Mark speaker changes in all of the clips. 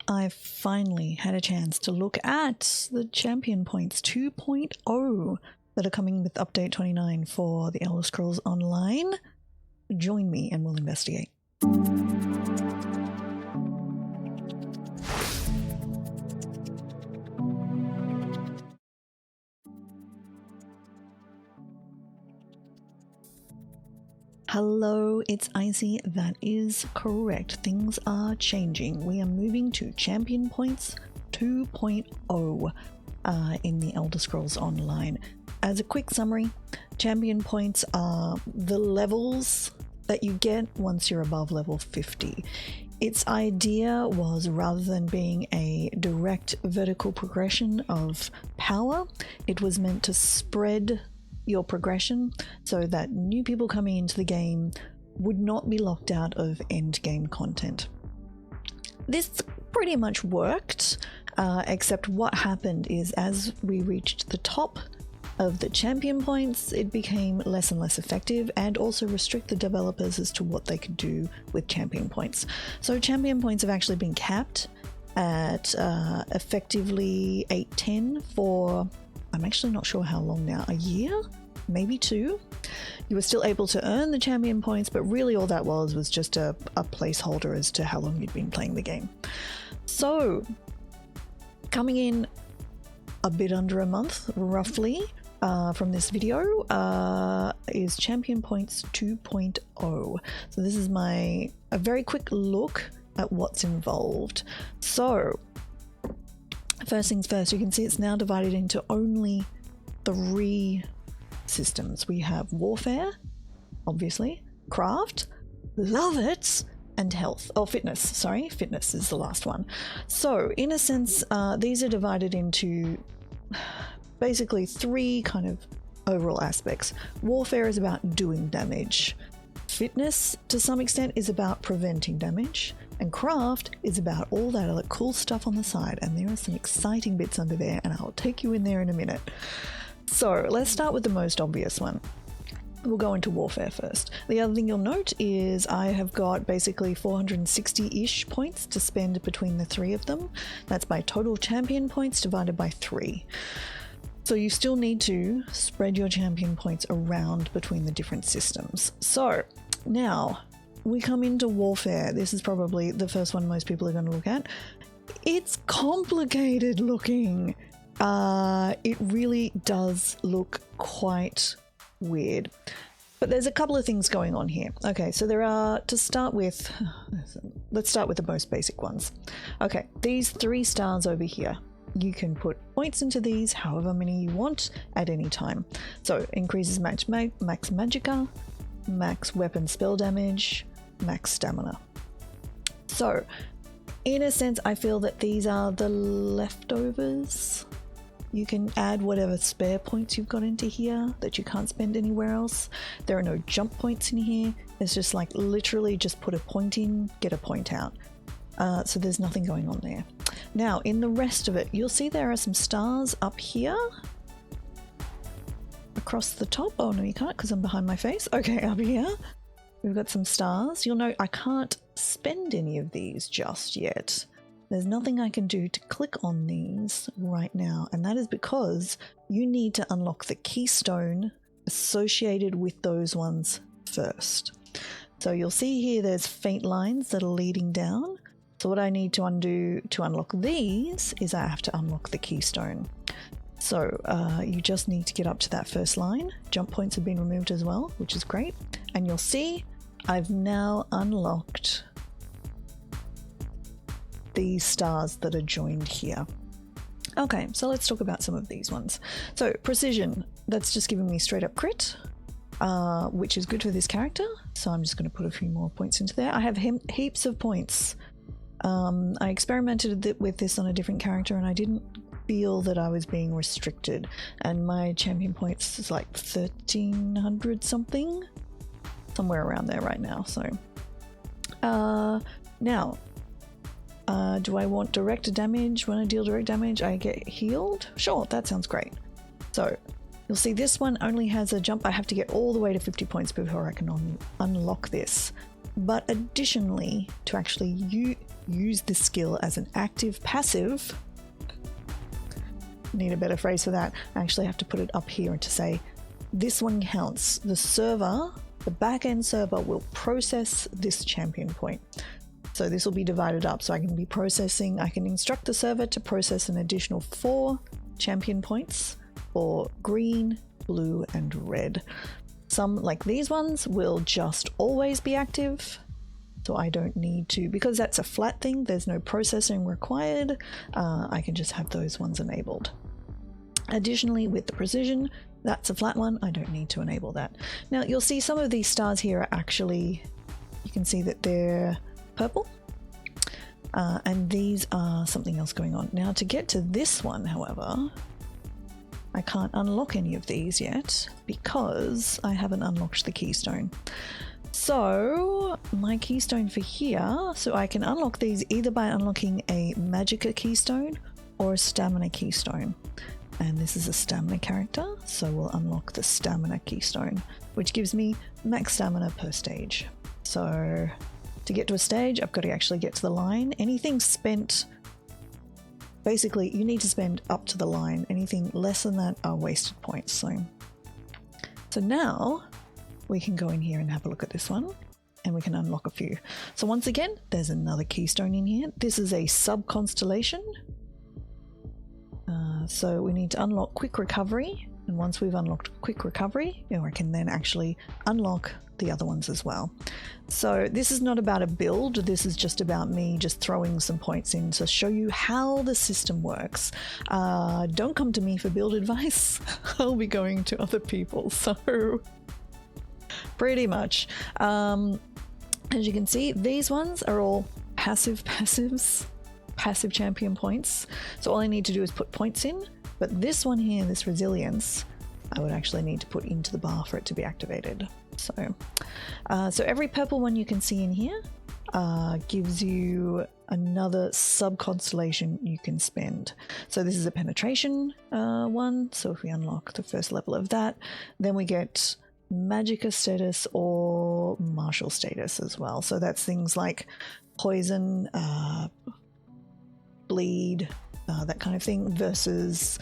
Speaker 1: I've finally had a chance to look at the champion points 2.0 that are coming with update 29 for the Elder Scrolls Online. Join me and we'll investigate. Hello, it's Icy. That is correct. Things are changing. We are moving to Champion Points 2.0 in the Elder Scrolls Online. As a quick summary, Champion Points are the levels that you get once you're above level 50. Its idea was, rather than being a direct vertical progression of power, it was meant to spread your progression so that new people coming into the game would not be locked out of end game content. This pretty much worked, except what happened is as we reached the top of the champion points, it became less and less effective and also restrict the developers as to what they could do with champion points. So champion points have actually been capped at effectively 810 for, I'm actually not sure how long now, a year? Maybe 2. You were still able to earn the champion points, but really all that was just a placeholder as to how long you'd been playing the game. So, coming in a bit under a month, roughly, from this video, is Champion Points 2.0. So this is a very quick look at what's involved. So, first things first, you can see it's now divided into only 3 systems. We have Warfare, obviously, Craft, love it, and Health. Oh, Fitness, sorry. Fitness is the last one. So, in a sense, these are divided into basically 3 kind of overall aspects. Warfare is about doing damage. Fitness, to some extent, is about preventing damage. And Craft is about all that other cool stuff on the side. And there are some exciting bits under there, and I'll take you in there in a minute. So let's start with the most obvious one. We'll go into Warfare first. The other thing you'll note is I have got basically 460-ish points to spend between the 3 of them. That's my total champion points divided by 3. So you still need to spread your champion points around between the different systems. So now we come into Warfare. This is probably the first one most people are going to look at. It's complicated looking. It really does look quite weird. But there's a couple of things going on here. Okay, so there are, to start with, let's start with the most basic ones. Okay, these 3 stars over here. You can put points into these, however many you want, at any time. So, increases max magicka, max weapon spell damage, max stamina. So, in a sense, I feel that these are the leftovers. You can add whatever spare points you've got into here that you can't spend anywhere else. There are no jump points in here. It's just like literally just put a point in, get a point out. So there's nothing going on there. Now, in the rest of it, you'll see there are some stars up here. Across the top. Oh, no, you can't because I'm behind my face. Okay, up here. We've got some stars. You'll note I can't spend any of these just yet. There's nothing I can do to click on these right now, and that is because you need to unlock the Keystone associated with those ones first. So you'll see here there's faint lines that are leading down. So what I need to undo to unlock these is I have to unlock the Keystone. So you just need to get up to that first line. Jump points have been removed as well, which is great. And you'll see I've now unlocked these stars that are joined here. Okay, so let's talk about some of these ones. So Precision, that's just giving me straight up crit, which is good for this character. So I'm just going to put a few more points into there. I have heaps of points. I experimented with this on a different character and I didn't feel that I was being restricted. And my champion points is like 1300 something, somewhere around there right now. So now, do I want direct damage? When I deal direct damage, I get healed? Sure, that sounds great. So you'll see this one only has a jump. I have to get all the way to 50 points before I can unlock this. But additionally, to actually use this skill as an active passive, need a better phrase for that. I actually have to put it up here to say this one counts. The server, the back-end server, will process this champion point. So this will be divided up. So I can be processing, I can instruct the server to process an additional 4 champion points for green, blue, and red. Some, like these ones, will just always be active. So I don't need to, because that's a flat thing, there's no processing required. I can just have those ones enabled. Additionally, with the precision, that's a flat one. I don't need to enable that. Now you'll see some of these stars here are actually, you can see that they're purple. And these are something else going on. Now to get to this one, however, I can't unlock any of these yet because I haven't unlocked the keystone. So my keystone for here, so I can unlock these either by unlocking a Magicka keystone or a stamina keystone. And this is a stamina character, so we'll unlock the stamina keystone, which gives me max stamina per stage. So to get to a stage, I've got to actually get to the line. Anything spent, basically you need to spend up to the line. Anything less than that are wasted points. So now we can go in here and have a look at this one, and we can unlock a few. So once again, there's another keystone in here. This is a Sub-Constellation. So we need to unlock quick recovery, and once we've unlocked quick recovery, I can then actually unlock the other ones as well. So this is not about a build, this is just about me just throwing some points in to show you how the system works. Don't come to me for build advice. I'll be going to other people, so pretty much. As you can see, these ones are all passive champion points. So all I need to do is put points in, but this one here, this resilience, I would actually need to put into the bar for it to be activated. So every purple one you can see in here gives you another sub-constellation you can spend. So this is a penetration one. So if we unlock the first level of that, then we get Magicka status or martial status as well. So that's things like poison, bleed, that kind of thing, versus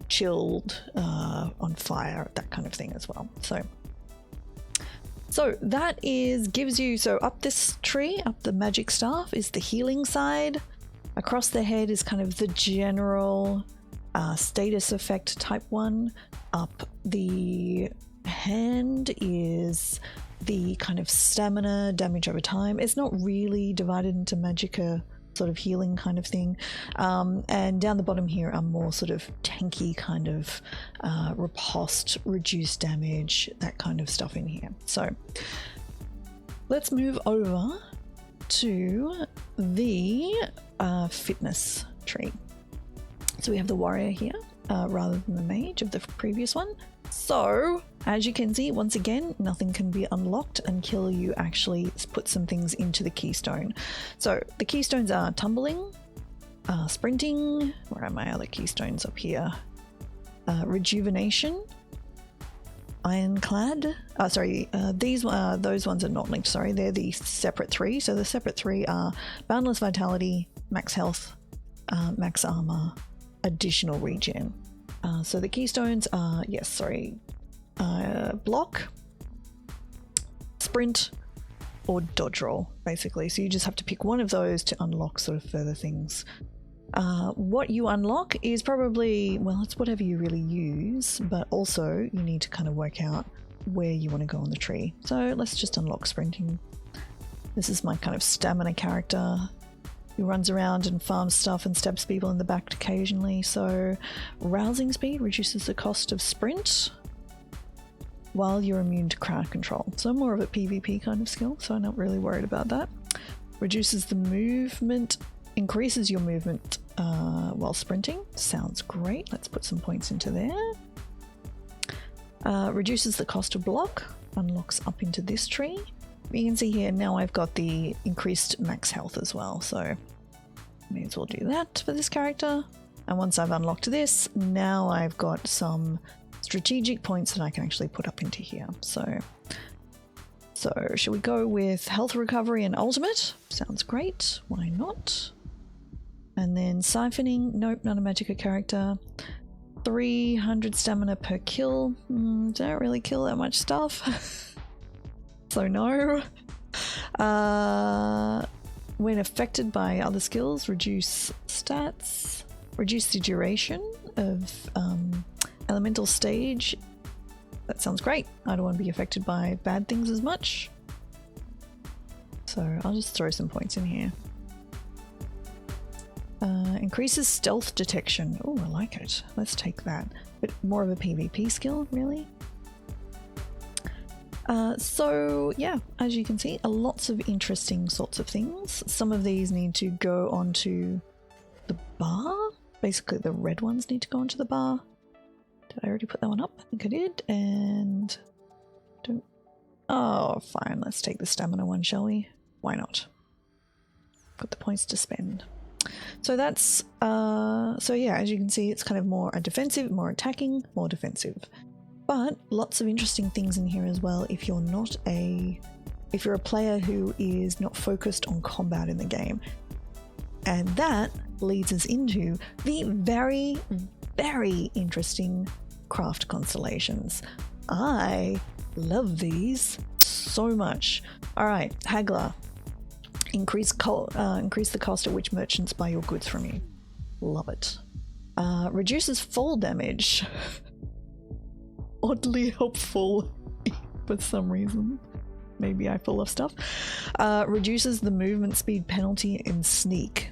Speaker 1: chilled, on fire, that kind of thing as well. So that gives you, so up this tree, up the magic staff is the healing side. Across the head is kind of the general status effect type one. Up the hand is the kind of stamina, damage over time. It's not really divided into Magicka sort of healing kind of thing. And down the bottom here are more sort of tanky kind of riposte, reduced damage, that kind of stuff in here. So let's move over to the fitness tree. So we have the warrior here rather than the mage of the previous one. So as you can see, once again, nothing can be unlocked until you actually put some things into the keystone. So the keystones are tumbling, sprinting, where are my other keystones up here? Rejuvenation, ironclad, those ones are not linked, sorry, they're the separate three. So the separate three are boundless vitality, max health, max armor, additional regen. So the keystones are, block, sprint, or dodge roll, basically. So you just have to pick one of those to unlock sort of further things. What you unlock is probably, well, it's whatever you really use, but also you need to kind of work out where you want to go on the tree. So let's just unlock sprinting. This is my kind of stamina character. He runs around and farms stuff and stabs people in the back occasionally. So rousing speed reduces the cost of sprint while you're immune to crowd control. So more of a PvP kind of skill, so I'm not really worried about that. Reduces the movement, increases your movement while sprinting. Sounds great. Let's put some points into there. Reduces the cost of block, unlocks up into this tree. You can see here now I've got the increased max health as well, so may as well do that for this character. And once I've unlocked this, now I've got some strategic points that I can actually put up into here. So So should we go with health recovery and ultimate? Sounds great. Why not? And then siphoning. Nope, not a Magicka character. 300 stamina per kill. Don't really kill that much stuff. So no. When affected by other skills, reduce stats. Reduce the duration of elemental stage. That sounds great. I don't want to be affected by bad things as much. So I'll just throw some points in here. Increases stealth detection. Oh, I like it. Let's take that. But more of a PvP skill, really. So yeah, as you can see, lots of interesting sorts of things. Some of these need to go onto the bar. Basically, the red ones need to go onto the bar. Did I already put that one up? I think I did. And don't. Oh, fine. Let's take the stamina one, shall we? Why not? Got the points to spend. So that's so yeah, as you can see, it's kind of more a defensive, more attacking, more defensive. But lots of interesting things in here as well if you're not if you're a player who is not focused on combat in the game. And that leads us into the very, very interesting Craft Constellations. I love these so much. All right, Haggler. Increase the cost at which merchants buy your goods from you. Love it. Reduces fall damage. Oddly helpful for some reason. Maybe I fall off stuff. Reduces the movement speed penalty in sneak.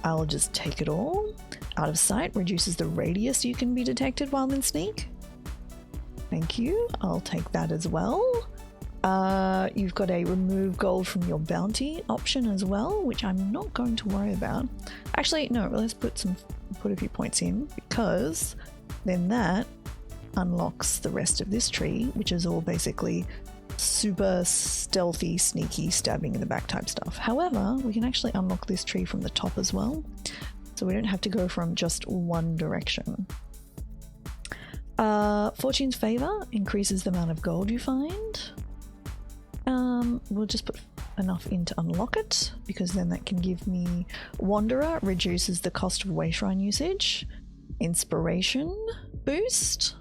Speaker 1: I'll just take it all. Out of sight reduces the radius you can be detected while in sneak. Thank you. I'll take that as well. You've got a remove gold from your bounty option as well, which I'm not going to worry about. Actually, no, let's put a few points in, because then that unlocks the rest of this tree, which is all basically super stealthy, sneaky, stabbing in the back type stuff. However, we can actually unlock this tree from the top as well, so we don't have to go from just one direction. Fortune's Favor increases the amount of gold you find. We'll just put enough in to unlock it, because then that can give me Wanderer, reduces the cost of way shrine usage. Inspiration boost,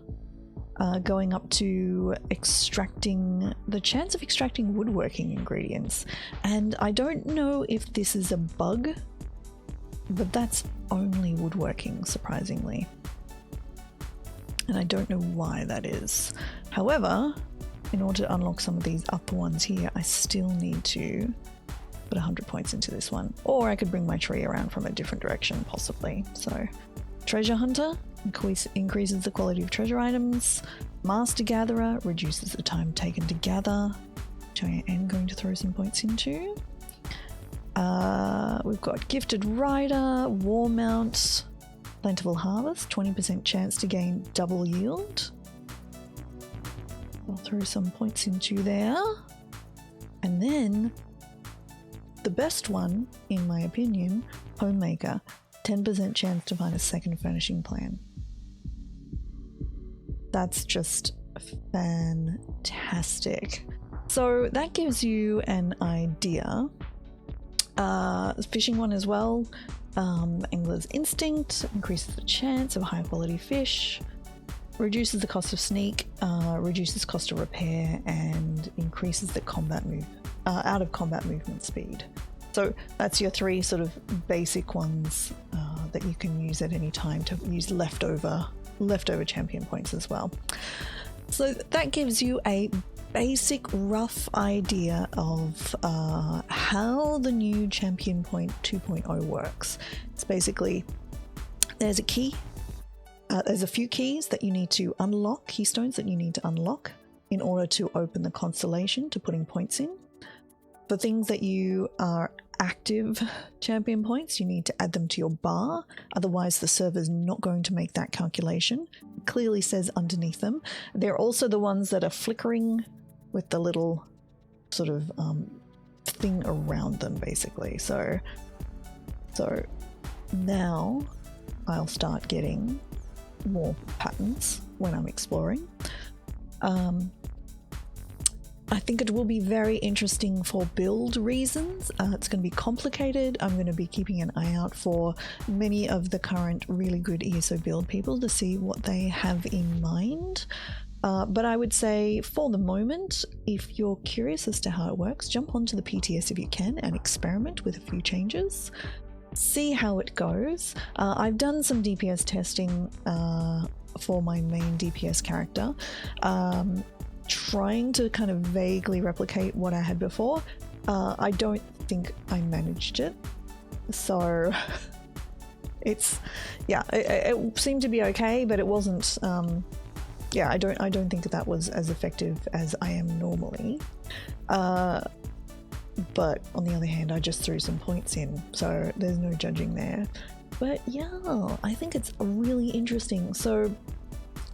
Speaker 1: going up to the chance of extracting woodworking ingredients. And I don't know if this is a bug, but that's only woodworking, surprisingly. And I don't know why that is. However, in order to unlock some of these upper ones here, I still need to put 100 points into this one. Or I could bring my tree around from a different direction, possibly. So, Treasure Hunter increases the quality of treasure items. Master Gatherer reduces the time taken to gather, which I am going to throw some points into. We've got Gifted Rider, War Mount, Plentiful Harvest, 20% chance to gain double yield. I'll throw some points into there. And then the best one, in my opinion, Homemaker, 10% chance to find a second furnishing plan. That's just fantastic. So that gives you an idea. Fishing one as well. Angler's Instinct increases the chance of high quality fish. Reduces the cost of sneak, reduces cost of repair, and increases the out of combat movement speed. So that's your three sort of basic ones that you can use at any time to use leftover champion points as well. So that gives you a basic rough idea of how the new Champion Point 2.0 works. It's basically, there's a key. There's a few keys that you need to unlock, keystones that you need to unlock in order to open the constellation to putting points in. For things that you are active champion points, you need to add them to your bar, otherwise the server's not going to make that calculation. It clearly says underneath them. They're also the ones that are flickering with the little sort of thing around them, basically. So now I'll start getting more patterns when I'm exploring. I think it will be very interesting for build reasons. It's going to be complicated. I'm going to be keeping an eye out for many of the current really good ESO build people to see what they have in mind. But I would say for the moment, if you're curious as to how it works, jump onto the PTS if you can and experiment with a few changes. See how it goes. I've done some DPS testing for my main DPS character, trying to kind of vaguely replicate what I had before. I don't think I managed it, so it's, yeah, it seemed to be okay, but it wasn't. Yeah, I don't think that was as effective as I am normally. But on the other hand, I just threw some points in, so there's no judging there. But yeah, I think it's really interesting. So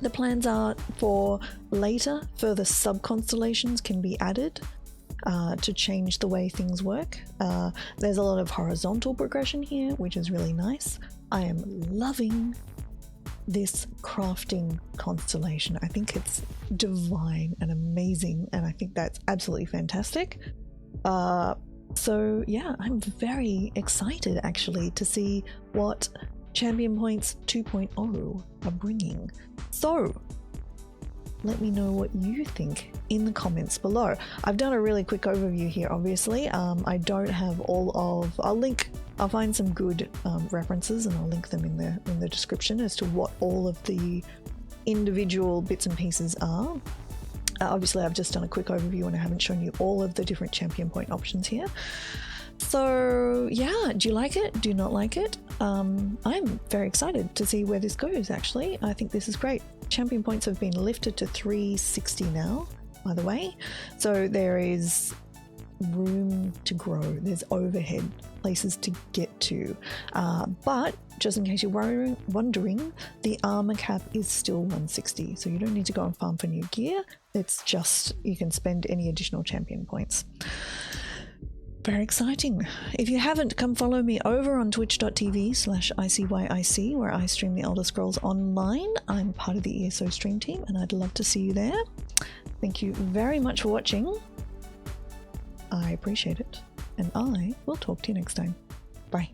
Speaker 1: the plans are for later, further sub-constellations can be added to change the way things work. There's a lot of horizontal progression here, which is really nice. I am loving this crafting constellation. I think it's divine and amazing, and I think that's absolutely fantastic. So yeah, I'm very excited actually to see what Champion Points 2.0 are bringing. So let me know what you think in the comments below. I've done a really quick overview here, obviously. I don't have all of, I'll find some good references and I'll link them in the description as to what all of the individual bits and pieces are. Obviously, I've just done a quick overview and I haven't shown you all of the different champion point options here. So yeah, do you like it? Do you not like it? I'm very excited to see where this goes, actually. I think this is great. Champion points have been lifted to 360 now, by the way. So there is room to grow. There's overhead places to get to. But just in case you're wondering, the armor cap is still 160. So you don't need to go and farm for new gear. It's just, you can spend any additional champion points. Very exciting. If you haven't, come follow me over on twitch.tv/ICYIC, where I stream the Elder Scrolls Online. I'm part of the ESO stream team and I'd love to see you there. Thank you very much for watching. I appreciate it, and I will talk to you next time. Bye.